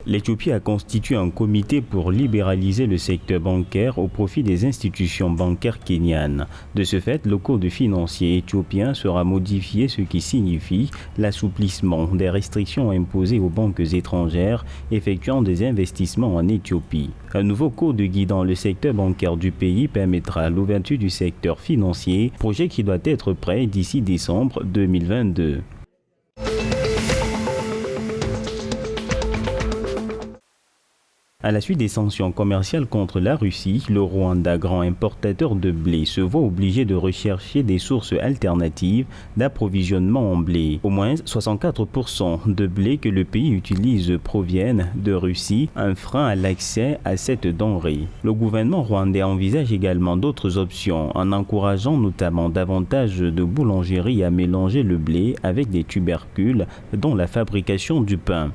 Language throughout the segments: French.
L'Éthiopie a constitué un comité pour libéraliser le secteur bancaire au profit des institutions bancaires kenyanes. De ce fait, le code financier éthiopien sera modifié, ce qui signifie l'assouplissement des restrictions imposées aux banques étrangères effectuant des investissements en Éthiopie. Un nouveau code guidant le secteur bancaire du pays permettra l'ouverture du secteur financier, projet qui doit être prêt d'ici décembre 2022. À la suite des sanctions commerciales contre la Russie, le Rwanda, grand importateur de blé, se voit obligé de rechercher des sources alternatives d'approvisionnement en blé. Au moins 64% de blé que le pays utilise proviennent de Russie, un frein à l'accès à cette denrée. Le gouvernement rwandais envisage également d'autres options, en encourageant notamment davantage de boulangeries à mélanger le blé avec des tubercules, dont la fabrication du pain.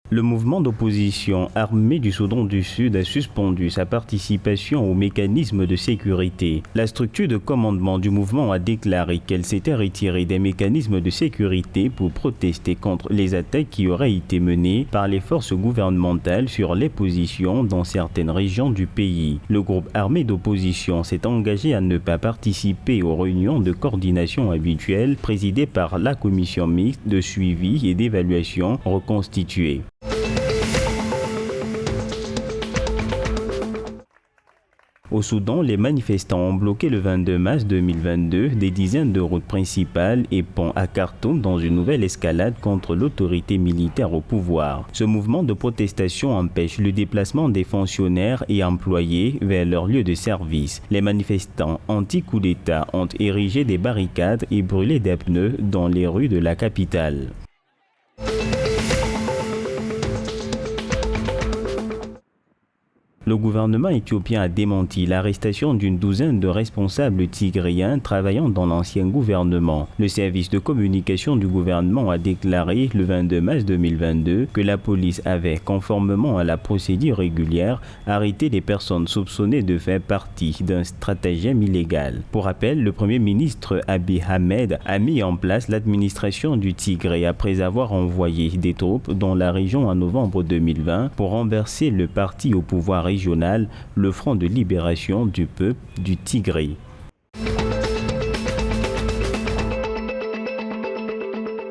Le mouvement d'opposition armé du Soudan du Sud a suspendu sa participation au mécanisme de sécurité. La structure de commandement du mouvement a déclaré qu'elle s'était retirée des mécanismes de sécurité pour protester contre les attaques qui auraient été menées par les forces gouvernementales sur les positions dans certaines régions du pays. Le groupe armé d'opposition s'est engagé à ne pas participer aux réunions de coordination habituelles présidées par la commission mixte de suivi et d'évaluation reconstituée. Au Soudan, les manifestants ont bloqué le 22 mars 2022 des dizaines de routes principales et ponts à Khartoum dans une nouvelle escalade contre l'autorité militaire au pouvoir. Ce mouvement de protestation empêche le déplacement des fonctionnaires et employés vers leur lieu de service. Les manifestants anti-coup d'État ont érigé des barricades et brûlé des pneus dans les rues de la capitale. Le gouvernement éthiopien a démenti l'arrestation d'une douzaine de responsables tigréens travaillant dans l'ancien gouvernement. Le service de communication du gouvernement a déclaré le 22 mars 2022 que la police avait, conformément à la procédure régulière, arrêté des personnes soupçonnées de faire partie d'un stratagème illégal. Pour rappel, le Premier ministre Abiy Ahmed a mis en place l'administration du Tigré après avoir envoyé des troupes dans la région en novembre 2020 pour renverser le parti au pouvoir régional, le Front de libération du peuple du Tigré.